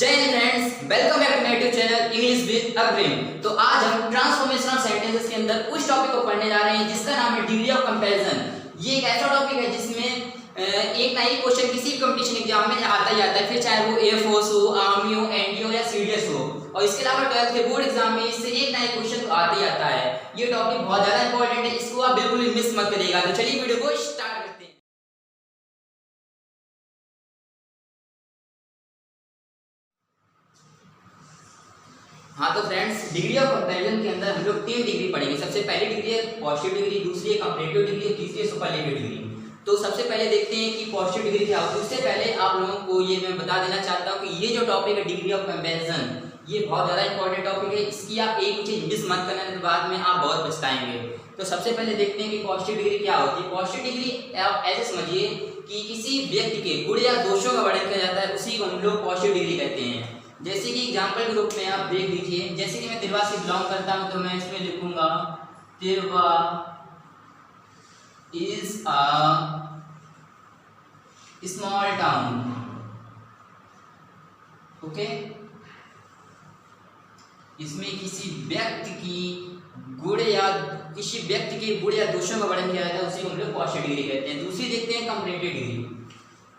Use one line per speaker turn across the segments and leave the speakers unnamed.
जय हिंद friends, welcome back to my YouTube channel English with Agrim. तो आज हम ट्रांसफॉर्मेशन ऑफ सेंटेंसेस के अंदर उस टॉपिक को पढ़ने जा रहे हैं जिसका नाम है डिग्री ऑफ कंपैरिजन। ये एक ऐसा टॉपिक है जिसमें एक ना एक क्वेश्चन किसी भी कंपटीशन एग्जाम में आता ही आता है, फिर चाहे वो एयरफोर्स हो, आर्मी हो, एनडीए हो या सीडीएस हो। और इसके अलावा 12th के बोर्ड एग्जाम में इससे एक ना एक क्वेश्चन आता ही आता है। ये टॉपिक बहुत ज्यादा इंपॉर्टेंट है, इसको आप बिल्कुल भी मिस मत करिएगा। तो चलिए वीडियो को स्टार्ट करते हैं। हाँ तो फ्रेंड्स, डिग्री ऑफ कंपैरिजन के अंदर हम लोग 3 डिग्री पढ़ेंगे। सबसे पहली डिग्री है पॉजिटिव डिग्री, दूसरी है कंपैरेटिव डिग्री, तीसरी है सुपरलेटिव डिग्री। तो सबसे पहले देखते हैं कि पॉजिटिव डिग्री क्या होती है। उससे पहले आप लोगों को ये मैं बता देना चाहता हूँ कि ये जो टॉपिक है डिग्री ऑफ कंपैरिजन, ये बहुत ज़्यादा इंपॉर्टेंट टॉपिक है। इसकी आप एक चीज़ मिस मत करना, तो बाद में आप बहुत पछताएंगे। तो सबसे पहले देखते हैं कि पॉजिटिव डिग्री क्या होती है। पॉजिटिव डिग्री आप ऐसे समझिए कि किसी व्यक्ति के गुण या दोषों का वर्णन किया जाता है, उसी को हम लोग पॉजिटिव डिग्री कहते हैं। जैसे कि एग्जाम्पल के रूप में आप देख लीजिए, जैसे कि मैं तिरवा से बिलोंग करता हूं तो मैं इसमें लिखूंगा Tirwa is a small town. Okay, इसमें किसी व्यक्ति के गुण या दोषों का वर्णन किया जाता है, उसी को हम लोग पॉजिटिव डिग्री कहते हैं। दूसरी देखते हैं कंपैरेटिव डिग्री।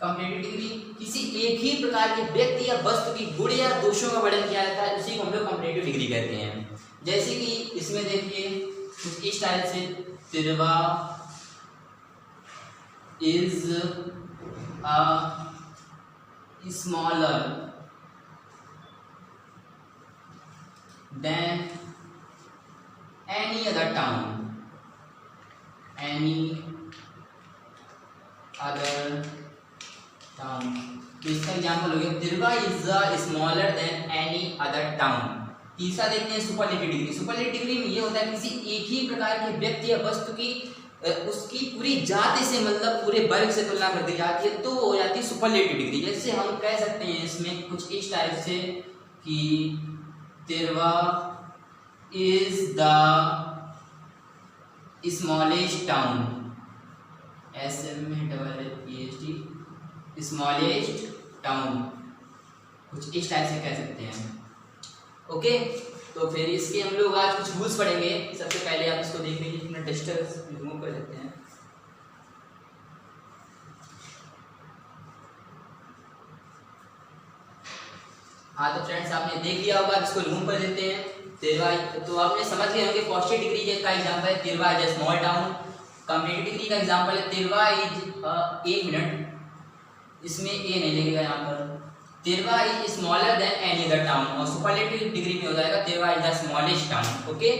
कंपैरेटिव डिग्री किसी एक ही प्रकार के व्यक्ति या वस्तु की गुण या दोषों का वर्णन किया जाता है, उसी को हम लोग कंपैरेटिव डिग्री कहते हैं। जैसे कि इसमें देखिए कुछ इस टाइप से, Tirwa is a smaller than any other town, any other town. तो इसका एग्जाम्पल हो गया Tirwa is smaller than any other town. तीसरा देखते हैं सुपरलेटिव डिग्री। सुपरलेटिव डिग्री में ये होता है किसी एक ही प्रकार के व्यक्ति या वस्तु की उसकी पूरी जाति से, मतलब पूरे वर्ग से तुलना कर दी जाती है, तो हो जाती है सुपरलेटिव डिग्री। जैसे हम कह सकते हैं इसमें कुछ इस टाइप से कि Tirwa is the smallest town, smallest town, कुछ इस टाइप से कह सकते हैं। ओके, तो फिर इसके हम लोग आज कुछ रूल्स पढ़ेंगे। सबसे पहले आप इसको देख लीजिए, अपना डिस्टेंस रिमूव कर सकते हैं। हाँ तो फ्रेंड्स, आपने देख लिया होगा, इसको रिमूव कर देते हैं। तिरवा, तो आपने समझ गए होंगे पॉजिटिव डिग्री का एग्जांपल है Tirwa is small town. Comparative degree का एग्जांपल है तिरवा इज एक मिनट, इसमें ए नहीं लगेगा यहाँ पर, Tirwa is smaller than any other town. और सुपरलेटिव डिग्री में हो जाएगा Tirwa is the smallest town. Okay,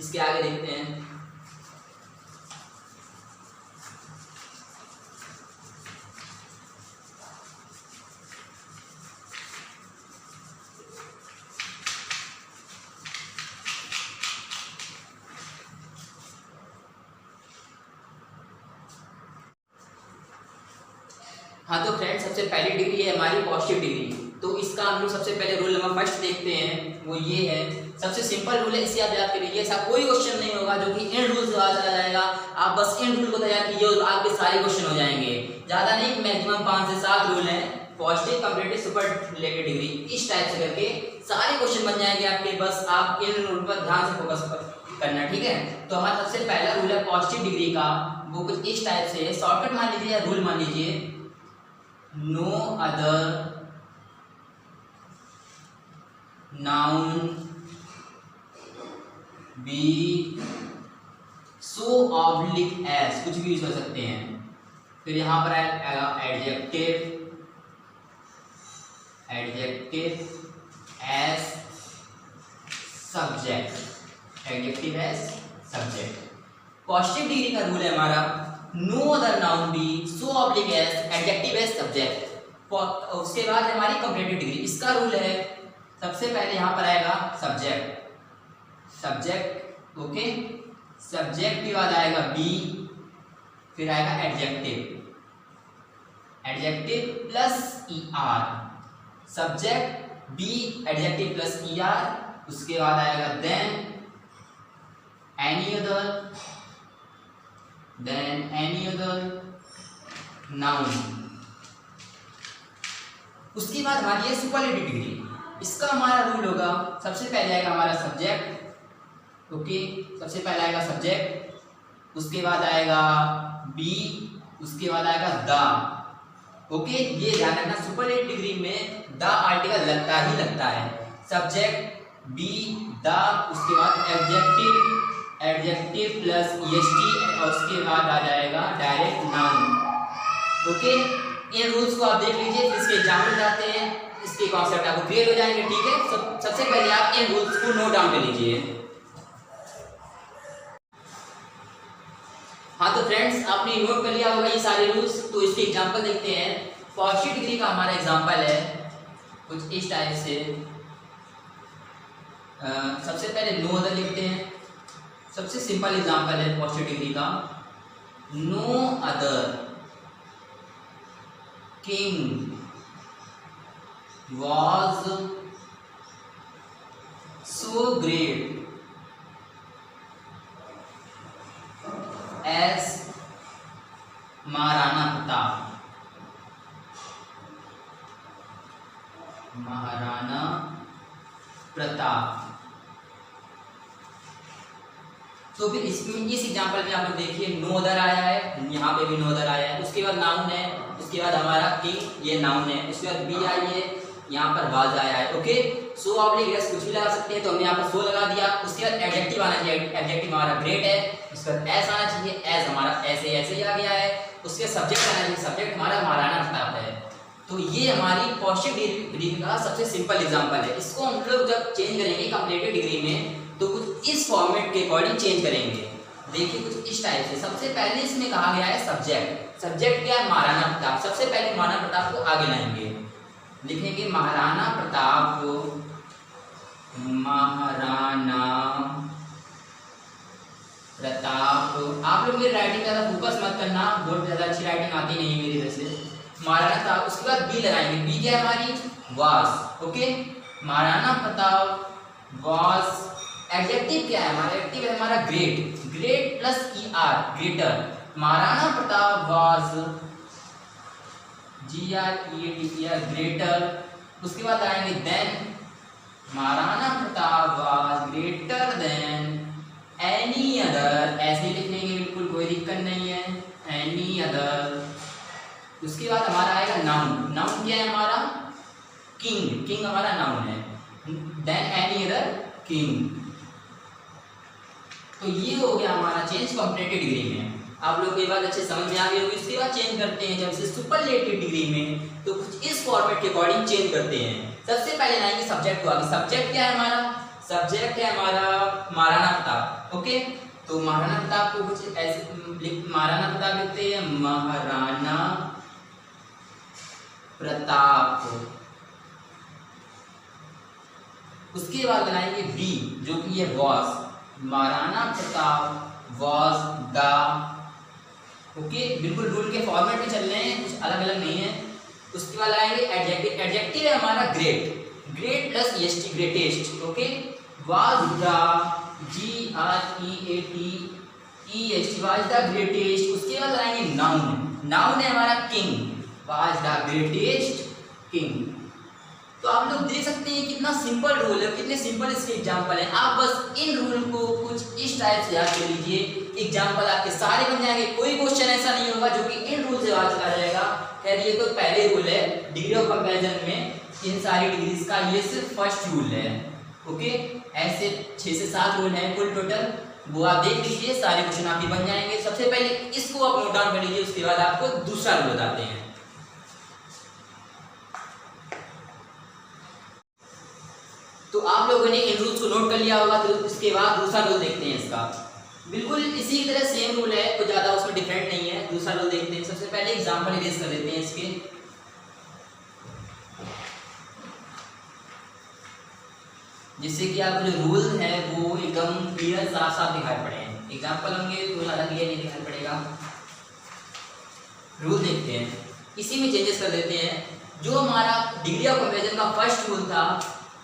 इसके आगे देखते हैं। हाँ तो फ्रेंड्स, सबसे पहली डिग्री है हमारी पॉजिटिव डिग्री। तो इसका हम लोग सबसे पहले रूल नंबर फर्स्ट देखते हैं, वो ये है। सबसे सिंपल रूल है, इसे आप याद करिए। ऐसा कोई क्वेश्चन नहीं होगा जो कि इन रूल से बाहर चला जाएगा। आप बस इन रूल को तैयार कीजिए और आपके सारे क्वेश्चन हो जाएंगे। ज़्यादा नहीं, मैक्सिमम 5 से 7 रूल हैं। पॉजिटिव, कंपैरेटिव, सुपरलेटिव डिग्री, इस टाइप से करके सारे क्वेश्चन बन जाएंगे आपके। बस आप इन रूल पर ध्यान से फोकस करना, ठीक है। तो हमारा सबसे पहला रूल है पॉजिटिव डिग्री का, वो कुछ इस टाइप से है। शॉर्टकट मान लीजिए या रूल मान लीजिए, no other noun be so oblique as, कुछ भी यूज कर सकते हैं। फिर यहां पर आएगा adjective, adjective as subject, adjective as subject. Positive degree का रूल है हमारा no other noun be so oblique as adjective as subject. उसके बाद हमारी कंपैरेटिव डिग्री, इसका रूल है सबसे पहले यहां पर आएगा सब्जेक्ट, सब्जेक्ट, ओके, सब्जेक्ट के बाद आएगा बी, फिर आएगा adjective, adjective plus E R, subject be adjective plus E R. उसके बाद आएगा than any other, then any other noun, उसके बाद हमारी है सुपरलेटिव डिग्री। इसका हमारा रूल होगा, सबसे पहले आएगा हमारा सब्जेक्ट, ओके, सबसे पहले आएगा सब्जेक्ट, उसके बाद आएगा बी, उसके बाद आएगा द, ओके। ये ध्यान रखना, सुपरलेटिव डिग्री में द आर्टिकल लगता ही लगता है। सब्जेक्ट बी द, उसके बाद एडजेक्टिव, एडजेक्टिव प्लस ईएसटी और उसके बाद आ जाएगा डायरेक्ट नाउन, ओके। इन रूल्स को आप देख लीजिए, फिर इसके एग्जाम्पल जाते हैं, इसके कॉन्सेप्ट आपको क्लियर हो जाएंगे, ठीक है। सबसे पहले आप इन रूल्स को नोट डाउन कर लीजिए। हाँ तो फ्रेंड्स, आपने नोट कर लिया होगा ये सारे रूल्स, तो इसके एग्जांपल देखते हैं। पॉजिटिव डिग्री का हमारा एग्जांपल है कुछ इस टाइप से। सबसे पहले नो अदर लिखते हैं, सबसे सिंपल एग्जांपल है पॉजिटिव डिग्री का, no other king was so great as Maharana Pratap, Maharana Pratap. तो फिर इसमें इस एग्जांपल में आप लोग देखिए, नो अदर आया है, यहाँ पे भी नो अदर आया है, उसके बाद नाउन है, उसके बाद हमारा किंग ये नाउन है, उसके बाद बी आई है, यहाँ पर वाज आया है, ओके। सो आप लोग यस कुछ भी लगा सकते हैं, तो हमने यहाँ पर सो लगा दिया। उसके बाद एडजेक्टिव आना चाहिए, एडजेक्टिव हमारा ग्रेट है, उसके बाद एस आना चाहिए, एस हमारा ऐसे ऐसे ही आ गया है। उसके सब्जेक्ट आना चाहिए, सब्जेक्ट हमारा महाराणा प्रताप है। तो ये हमारी पॉजिटिव डिग्री का सबसे सिंपल एग्जांपल है। इसको हम लोग जब चेंज करेंगे कंपैरेटिव डिग्री में, तो कुछ इस फॉर्मेट के अकॉर्डिंग चेंज करेंगे। देखिए कुछ इस टाइप से। सबसे पहले इसमें कहा गया है सब्जेक्ट, सब्जेक्ट क्या है, महाराणा प्रताप। सबसे पहले महाराणा प्रताप को आगे लाएंगे, लिखेंगे महाराणा प्रताप को, महाराणा प्रताप। आप लोग मेरी राइटिंग ज़्यादा फोकस मत करना, बहुत ज़्यादा अच्छी राइटिंग आती नहीं मेरी वैसे। महाराणा प्रताप, उसके बाद बी लगाएंगे, बी क्या है हमारी, वास, ओके। महाराणा प्रताप वास। एडजेक्टिव क्या है हमारा, एडजेक्टिव है हमारा great, great plus E R, greater. Maharana Pratap was GREATER, greater. उसके बाद आएंगे than, Maharana Pratap was greater than any other, ऐसे लिखेंगे, बिल्कुल कोई दिक्कत नहीं है, एनी अदर। उसके बाद हमारा आएगा नाउन, नाउन क्या है हमारा, किंग, किंग हमारा नाउन है, देन एनी अदर किंग। तो ये हो गया हमारा चेंज कंपैरेटिव डिग्री में। आप लोग ये बात अच्छे समझ में आ गई होगी। इसके बाद चेंज करते हैं जब से सुपरलेटिव डिग्री में, तो कुछ इस फॉर्मेट के अकॉर्डिंग चेंज करते हैं। सबसे पहले लाएंगे सब्जेक्ट को आगे। सब्जेक्ट क्या है हमारा, सब्जेक्ट है हमारा महाराणा प्रताप, ओके। तो महाराणा प्रताप को कुछ ऐसे, महाराणा प्रताप लिखते हैं, महाराणा प्रताप। उसके बाद बनाएंगे बी, जो कि ये was, Maharana Pratap was the, okay. बिल्कुल रूल के फॉर्मेट में चल रहे हैं, कुछ अलग अलग नहीं है। उसके बाद आएंगे एडजेक्टिव, एडजेक्टिव है हमारा great, great plus EST, greatest, okay. Was the, GREATEST, was the greatest. उसके बाद आएंगे नाउन, नाउन है हमारा king, was the greatest king. तो आप लोग देख सकते हैं कितना सिंपल रूल है, कितने सिंपल इसके एग्जाम्पल हैं। आप बस इन रूल को कुछ इस टाइप से याद कर लीजिए, एग्जाम्पल आपके सारे बन जाएंगे। कोई क्वेश्चन ऐसा नहीं होगा जो कि इन रूल से याद करा जाएगा। खैर ये तो पहले रूल है डिग्री ऑफ कंपैरिजन में, इन सारी डिग्रीज का ये सिर्फ फर्स्ट रूल है, ओके। ऐसे 6 से 7 रूल हैं कुल टोटल, वो आप देख लीजिए, सारे क्वेश्चन आपके बन जाएंगे। सबसे पहले इसको आप नोट डाउन कर लीजिए, उसके बाद आपको दूसरा रूल बताते हैं। तो आप लोगों ने इन रूल्स को नोट कर लिया होगा, तो इसके बाद दूसरा रूल देखते हैं इसका। बिल्कुल इसी की तरह सेम रूल है, कुछ ज़्यादा उसमें डिफरेंट नहीं है। दूसरा रूल देखते हैं। सबसे पहले एग्जाम्पल इरेज कर लेते हैं इसके। जिससे कि आपको जो रूल है वो एकदम क्लियर साफ साफ दिखाई पड़े हैं। एग्जाम्पल होंगे तो ज़्यादा क्लियर नहीं दिखाई पड़ेगा। रूल देखते हैं, इसी में चेंजेस कर देते हैं। जो हमारा डिग्री ऑफ कंपैरिजन का फर्स्ट रूल था,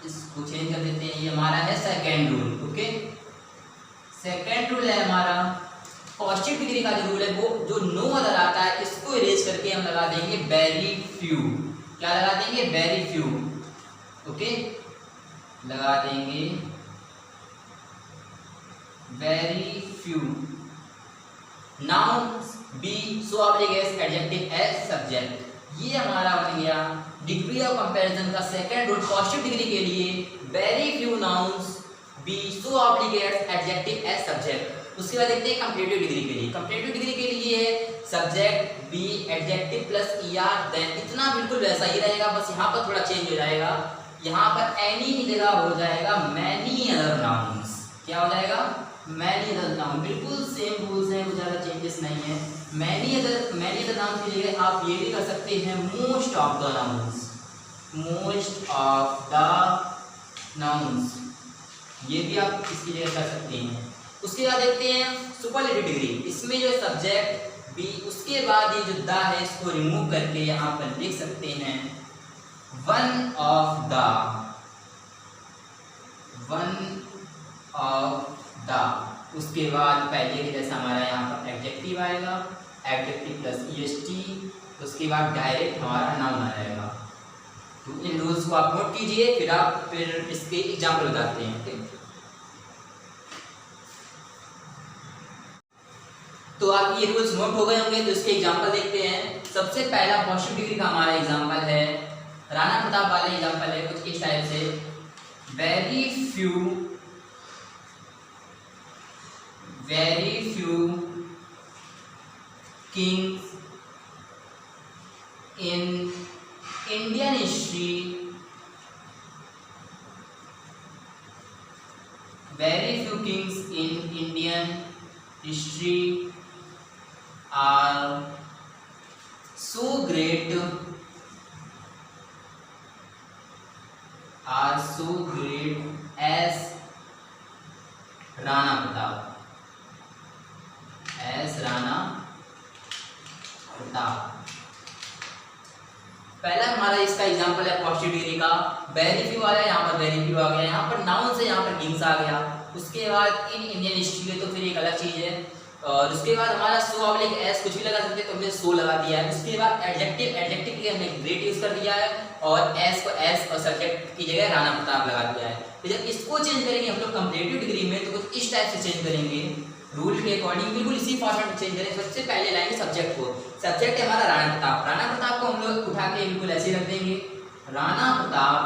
इसको चेंज कर देते हैं। ये हमारा है second rule, okay. Second rule है हमारा पॉजिटिव डिग्री का जो रूल है, वो जो नो अदर आता है इसको इरेज करके हम लगा देंगे वेरी फ्यू, क्या लगा देंगे, वेरी फ्यू। ओके, लगा देंगे very few. Noun be so oblique as adjective as subject. ये हमारा बन गया डिग्री ऑफ कंपैरिजन का सेकंड रूल पॉजिटिव डिग्री के लिए, very few nouns be so oblique as adjective as subject. उसके बाद देखते हैं कंपैरेटिव डिग्री के लिए। कंपैरेटिव डिग्री के लिए है subject be adjective plus E R than. इतना बिल्कुल वैसा ही रहेगा, बस यहाँ पर थोड़ा चेंज हो जाएगा। यहाँ पर एनी की जगह हो जाएगा मैनी अदर नाउन्स। क्या हो जाएगा, मैनी अदर नाउन। बिल्कुल सेम रूल्स हैं, कुछ ज़्यादा चेंजेस नहीं है। मैनी अदर नाउन की जगह आप ये भी कर सकते हैं most of the nouns, most of the nouns, ये भी आप इसकी जगह कर सकते हैं। उसके बाद देखते हैं सुपरलेटिव डिग्री। इसमें जो सब्जेक्ट बी, उसके बाद ये जो द है इसको रिमूव करके यहाँ पर लिख सकते हैं one of the, one of the. उसके बाद पहले के जैसा हमारा यहाँ पर एडजेक्टिव आएगा, एडजेक्टिव प्लस ईएसटी। उसके बाद डायरेक्ट हमारा नाउन आ जाएगा। तो इन रूल्स को आप नोट कीजिए, फिर इसके एग्जाम्पल बताते हैं। ठीक, तो आप ये रूल्स नोट हो गए होंगे, तो इसके एग्जाम्पल देखते हैं। सबसे पहला पॉजिटिव डिग्री का हमारा एग्जाम्पल है, राणा प्रताप वाला एग्जाम्पल है कुछ इस टाइप से, very few Kings in Indian history, very few Kings in Indian history are so great as Rana Pratap, पहला हमारा इसका एग्जांपल है पॉजिटिव डिग्री का, वेरी फ्यू आ गया, यहाँ पर वेरी फ्यू आ गया, यहाँ पर नाउन से यहाँ पर किंग्स आ गया। उसके बाद इन इंडियन हिस्ट्री में तो फिर एक अलग चीज़ है। और उसके बाद हमारा सो ऑब्लिक एस कुछ भी लगा सकते हैं, तो हमने सो लगा दिया है। उसके बाद एडजेक्टिव के लिए हमने ग्रेट यूज कर दिया है, और एस को एस और सब्जेक्ट की जगह राणा प्रताप लगा दिया है। तो जब इसको चेंज करेंगे हम लोग कंपैरेटिव डिग्री में, तो कुछ इस टाइप से चेंज करेंगे, रूल के अकॉर्डिंग बिल्कुल इसी फॉर्मेट में चेंज करेंगे। सबसे पहले लाएंगे सब्जेक्ट को, सब्जेक्ट है हमारा राणा प्रताप। राणा प्रताप को हम लोग उठा के बिल्कुल ऐसे रख देंगे, राणा प्रताप।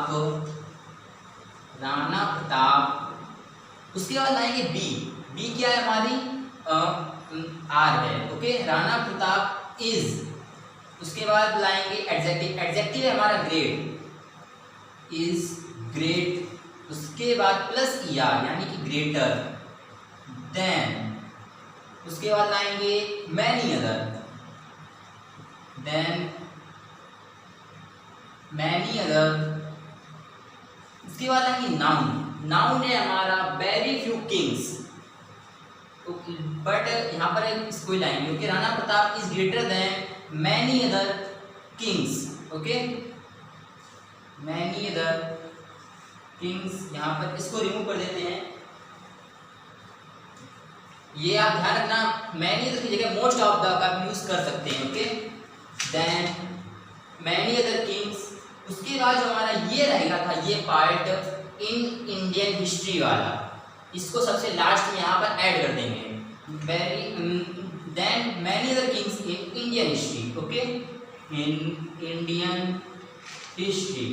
उसके बाद लाएंगे बी क्या है हमारी आर है। Okay, Rana Pratap is. उसके बाद लाएंगे एडजेक्टिव है हमारा ग्रेट, इज ग्रेट। उसके बाद प्लस ईआर यानी कि ग्रेटर देन। उसके बाद लाएंगे many other, than many other. उसके बाद लाएंगे नाउन है हमारा वेरी फ्यू किंग्स, बट यहाँ पर इसको ही लाएंगे क्योंकि Rana Pratap is greater than many other Kings. Okay, many other Kings, यहाँ पर इसको रिमूव कर देते हैं। ये आप ध्यान रखना, मैनी अदर की जगह मोस्ट ऑफ द का यूज कर सकते हैं। Okay, than many other kings. उसके बाद जो हमारा ये रहेगा था, ये पार्ट इन इंडियन हिस्ट्री वाला, इसको सबसे लास्ट में यहाँ पर ऐड कर देंगे। Than many other kings in Indian history. Okay, in Indian history.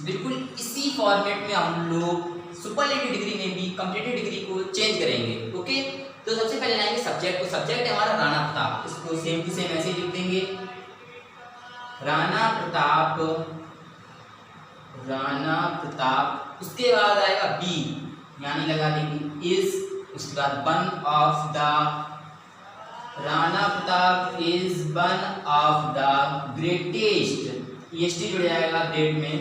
बिल्कुल इसी फॉर्मेट में हम लोग सुपरलेटिव डिग्री में भी कंपैरेटिव डिग्री को चेंज करेंगे। ओके, तो सबसे पहले लाएंगे सब्जेक्ट को, सब्जेक्ट है हमारा राणा प्रताप, इसको सेम टू सेम ऐसे लिख देंगे, राणा प्रताप। उसके बाद आएगा बी यानी लगा देंगे इज। उसके बाद one of the, Rana Pratap is one of the greatest, EST जुड़ जाएगा ग्रेट में,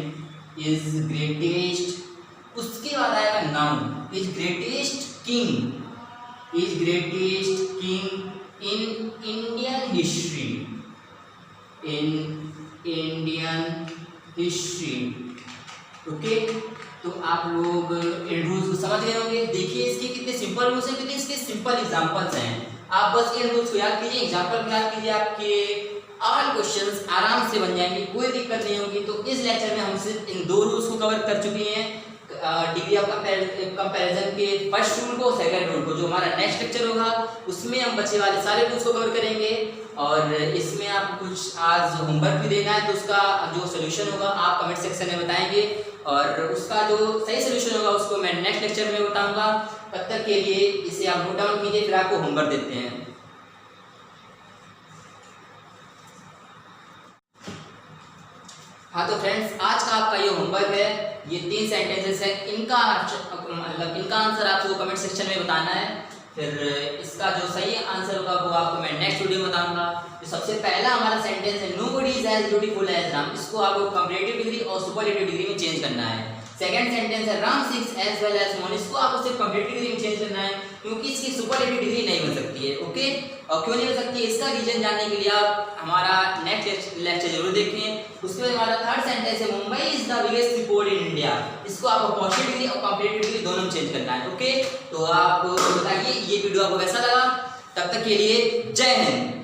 इज ग्रेटेस्ट। उसके बाद आएगा noun, is greatest king in Indian history, okay. तो आप लोग इन रूल्स को समझ गए होंगे। देखिए इसके कितने सिंपल रूल्स हैं, कितने इसके सिंपल एग्जांपल्स हैं। आप बस इन रूल्स को याद कीजिए, एग्जाम्पल को याद कीजिए, आपके ऑल क्वेश्चंस आराम से बन जाएंगे, कोई दिक्कत नहीं होगी। तो इस लेक्चर में हम सिर्फ इन 2 रूल्स को कवर कर चुके हैं, डिग्री ऑफ कंपैरिजन के फर्स्ट रूल को, सेकंड रूल को। जो हमारा नेक्स्ट लेक्चर होगा उसमें हम बचे वाले सारे रूल्स को कवर करेंगे और इसमें आप कुछ आज होमवर्क भी देना है, तो उसका जो सोल्यूशन होगा आप कमेंट सेक्शन में बताएंगे और उसका जो सही सोल्यूशन होगा उसको मैं नेक्स्ट लेक्चर में बताऊंगा। तब तक के लिए इसे आप नोट डाउन कीजिए, फिर आपको होमवर्क देते हैं। हाँ तो फ्रेंड्स, आज का आपका ये होमवर्क है, ये 3 सेंटेंसेस है, इनका मतलब इनका आंसर आपको कमेंट सेक्शन में बताना है। फिर इसका जो सही आंसर होगा वो आपको मैं नेक्स्ट वीडियो में बताऊंगा। तो सबसे पहला हमारा सेंटेंस है nobody is as beautiful as Ram, इसको आपको कंपैरेटिव डिग्री और सुपरलेटिव डिग्री में चेंज करना है। सेकंड सेंटेंस है Ram sings as well as Mohan, इसको आपको सिर्फ कंपैरेटिव डिग्री में चेंज करना है क्योंकि इसकी सुपरलेटिव डिग्री नहीं बन सकती है। ओके, और क्यों नहीं बन सकती है इसका रीजन जानने के लिए आप हमारा नेक्स्ट लेक्चर जरूर देखें। उसके बाद हमारा थर्ड सेंटेंस है Mumbai is the biggest port in India, इसको आपको पॉजिटिव डिग्री और कंपैरेटिव डिग्री दोनों में चेंज करना है। ओके, तो आप बताइए ये वीडियो आपको कैसा लगा। तब तक के लिए जय हिंद।